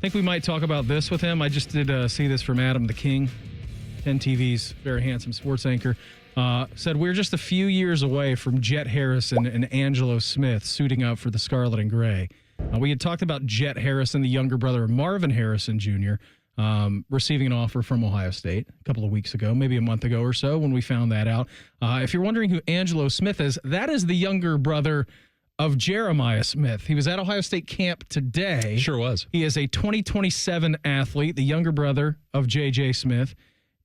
think we might talk about this with him. I just did see this from Adam the King, 10 TV's very handsome sports anchor. Said we're just a few years away from Jet Harrison and Angelo Smith suiting up for the Scarlet and Gray. We had talked about Jet Harrison, the younger brother of Marvin Harrison Jr., receiving an offer from Ohio State a couple of weeks ago, maybe a month ago or so when we found that out. If you're wondering who Angelo Smith is, that is the younger brother of Jeremiah Smith. He was at Ohio State camp today. Sure was. He is a 2027 athlete, the younger brother of J.J. Smith.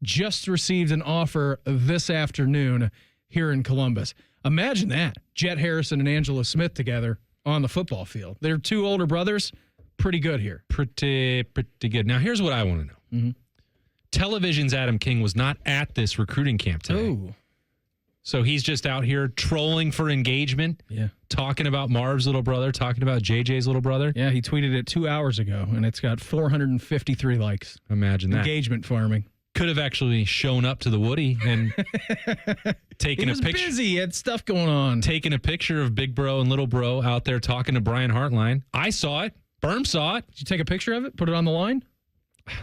Just received an offer this afternoon here in Columbus. Imagine that. Jet Harrison and Angelo Smith together on the football field. They're two older brothers. Pretty good here. Pretty good. Now, here's what I want to know. Mm-hmm. Television's Adam King was not at this recruiting camp today. Oh. So he's just out here trolling for engagement, talking about Marv's little brother, talking about JJ's little brother. Yeah, he tweeted it 2 hours ago, and it's got 453 likes. Imagine that. Engagement farming. Could have actually shown up to the Woody and taken a picture. He was busy. He had stuff going on. Taking a picture of Big Bro and Little Bro out there talking to Brian Hartline. I saw it. Birm saw it. Did you take a picture of it? Put it on the line?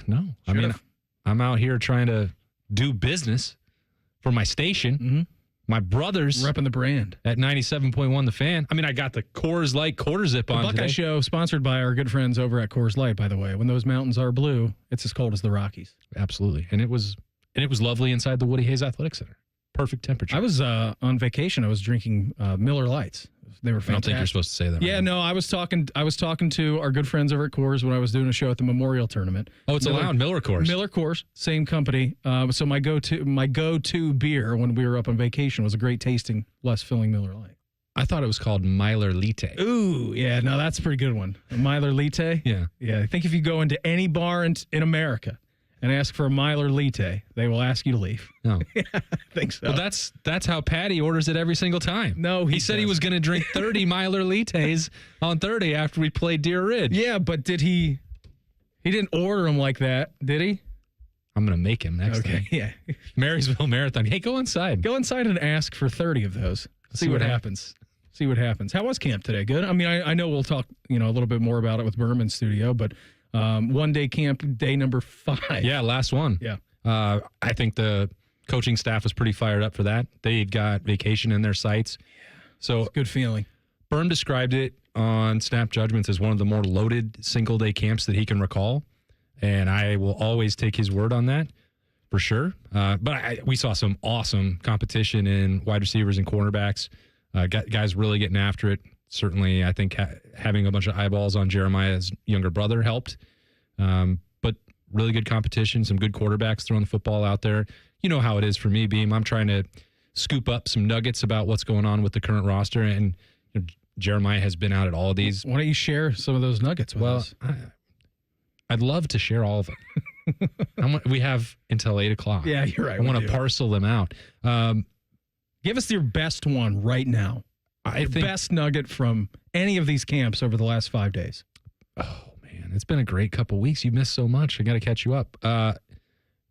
No. I mean, I'm out here trying to do business for my station. Mm-hmm. My brothers. Repping the brand. At 97.1 The Fan. I mean, I got the Coors Light quarter zip on today. The Buckeye Show, sponsored by our good friends over at Coors Light, by the way. When those mountains are blue, it's as cold as the Rockies. Absolutely. And it was lovely inside the Woody Hayes Athletic Center. Perfect temperature. I was on vacation. I was drinking Miller Lights. They were fantastic. I don't think you're supposed to say that. Yeah, no, I was talking to our good friends over at Coors when I was doing a show at the Memorial Tournament. Oh, it's allowed. Miller Coors. Miller Coors, same company. So my go-to beer when we were up on vacation was a great tasting, less filling Miller Lite. I thought it was called Myler Lite. Ooh, yeah, no, that's a pretty good one. Myler Lite? Yeah. Yeah, I think if you go into any bar in America and ask for a Myler Lite, they will ask you to leave. No. Yeah, I think so. Well, that's how Patty orders it every single time. No, he said he was going to drink 30 Myler Lites on 30 after we played Deer Ridge. Yeah, but did he didn't order them like that, did he? I'm going to make him next time. Yeah. Marysville Marathon. Hey, go inside. Go inside and ask for 30 of those. See what happens. See what happens. How was camp today? Good? I mean, I know we'll talk, a little bit more about it with Birm in studio, but one-day camp, day number 5. Yeah, last one. Yeah. I think the coaching staff was pretty fired up for that. They'd got vacation in their sights. So good feeling. Birm described it on Snap Judgments as one of the more loaded single-day camps that he can recall, and I will always take his word on that for sure. But we saw some awesome competition in wide receivers and cornerbacks. Guys really getting after it. Certainly, I think having a bunch of eyeballs on Jeremiah's younger brother helped. But really good competition, some good quarterbacks throwing the football out there. You know how it is for me, Beam. I'm trying to scoop up some nuggets about what's going on with the current roster, and Jeremiah has been out at all of these. Why don't you share some of those nuggets with us? I'd love to share all of them. We have until 8 o'clock. Yeah, you're right. I want to parcel them out. Give us your best one right now. Your best nugget from any of these camps over the last 5 days. Oh, man. It's been a great couple weeks. You've missed so much. I got to catch you up.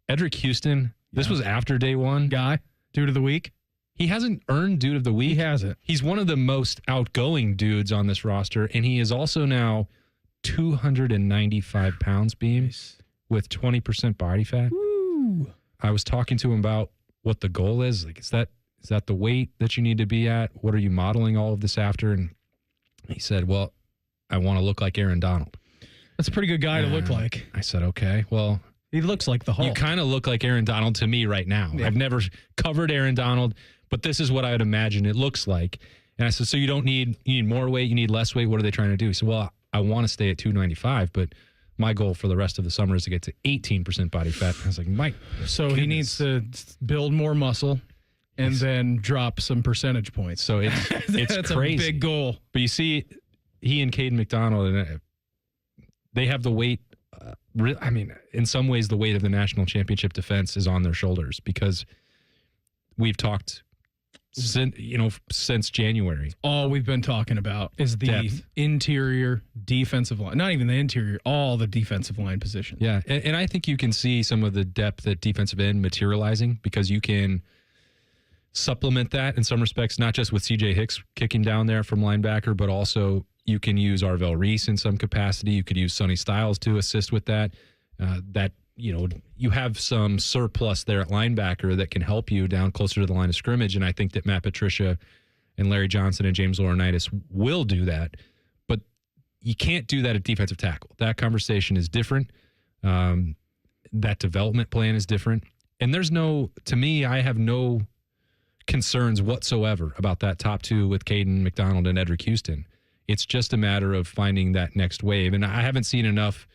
Edric Houston, this was after day one. Guy, dude of the week. He hasn't earned dude of the week. He hasn't. He's one of the most outgoing dudes on this roster, and he is also now 295 pounds, Beam, with 20% body fat. Woo. I was talking to him about what the goal is. Like, is that the weight that you need to be at? What are you modeling all of this after? And he said, well, I want to look like Aaron Donald. That's a pretty good guy to look like. I said, okay, well. He looks like the Hulk. You kind of look like Aaron Donald to me right now. Yeah. I've never covered Aaron Donald, but this is what I would imagine it looks like. And I said, so you need more weight, you need less weight. What are they trying to do? He said, well, I want to stay at 295, but my goal for the rest of the summer is to get to 18% body fat. I was like, Mike. So he needs to build more muscle and then drop some percentage points. So it's That's crazy. A big goal. But you see, he and Caden McDonald, they have the weight. I mean, in some ways, the weight of the national championship defense is on their shoulders because we've talked since January. All we've been talking about is the depth. Interior defensive line. Not even the interior, all the defensive line positions. Yeah, and I think you can see some of the depth at defensive end materializing because you can supplement that in some respects, not just with CJ Hicks kicking down there from linebacker, but also you can use Arvell Reese in some capacity. You could use Sonny Styles to assist with that. You have some surplus there at linebacker that can help you down closer to the line of scrimmage. And I think that Matt Patricia and Larry Johnson and James Laurinaitis will do that. But you can't do that at defensive tackle. That conversation is different. That development plan is different. And to me, I have no concerns whatsoever about that top two with Caden McDonald and Edric Houston. It's just a matter of finding that next wave. And I haven't seen enough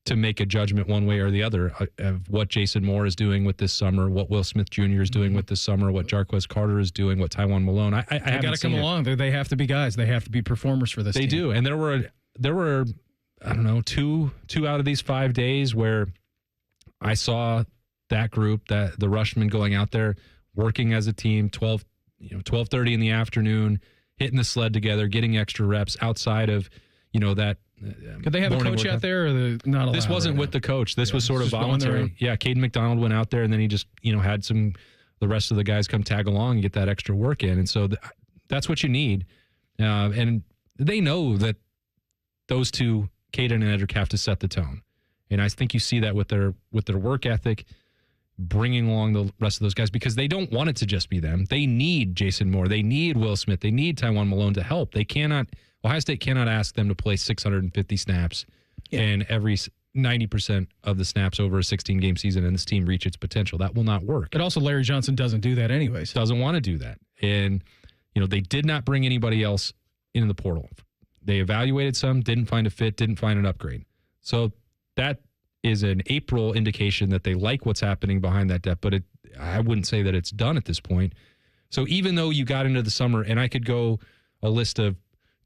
to make a judgment one way or the other of what Jason Moore is doing with this summer, what Will Smith Jr. is doing with this summer, what Jarquez Carter is doing, what Tywone Malone. I got to come along. They have to be guys. They have to be performers for this team. They do. And there were I don't know, two out of these 5 days where I saw that group, the Rushmen going out there, working as a team, 12:30 in the afternoon, hitting the sled together, getting extra reps outside of, that. Could they have a coach out there, or not allowed? This wasn't with the coach. This was sort of voluntary. Yeah, Caden McDonald went out there, and then he just, had the rest of the guys come tag along and get that extra work in. And so that's what you need. And they know that those two, Caden and Edric, have to set the tone. And I think you see that with their work ethic, bringing along the rest of those guys, because they don't want it to just be them. They need Jason Moore. They need Will Smith. They need Tywone Malone to help. Ohio State cannot ask them to play 650 snaps and every 90% of the snaps over a 16-game season and this team reach its potential. That will not work. But also Larry Johnson doesn't do that anyways. Doesn't want to do that. And, they did not bring anybody else into the portal. They evaluated some, didn't find a fit, didn't find an upgrade. So that is an April indication that they like what's happening behind that depth, but I wouldn't say that it's done at this point. So even though you got into the summer, and I could go a list of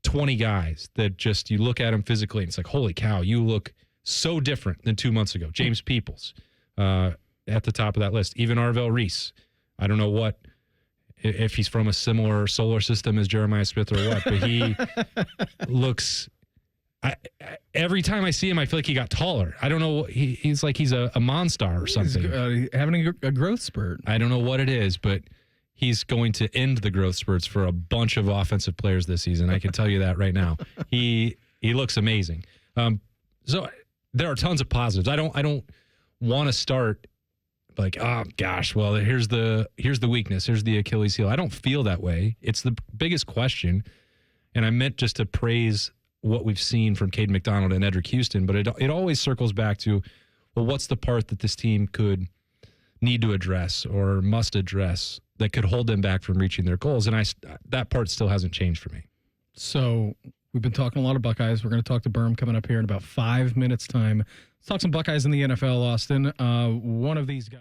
20 guys that just, you look at them physically and it's like, holy cow, you look so different than 2 months ago. James Peoples at the top of that list. Even Arvell Reese. I don't know if he's from a similar solar system as Jeremiah Smith or what, but he looks... every time I see him, I feel like he got taller. I don't know. He's like he's a Monstar or something. He's having a growth spurt. I don't know what it is, but he's going to end the growth spurts for a bunch of offensive players this season. I can tell you that right now. He looks amazing. So there are tons of positives. I don't want to start like, oh gosh, well, here's the weakness, here's the Achilles heel. I don't feel that way. It's the biggest question, and I meant just to praise what we've seen from Caden McDonald and Edric Houston, but it always circles back to, well, what's the part that this team could need to address or must address that could hold them back from reaching their goals? And that part still hasn't changed for me. So we've been talking a lot of Buckeyes. We're going to talk to Birm coming up here in about 5 minutes' time. Let's talk some Buckeyes in the NFL, Austin. One of these guys.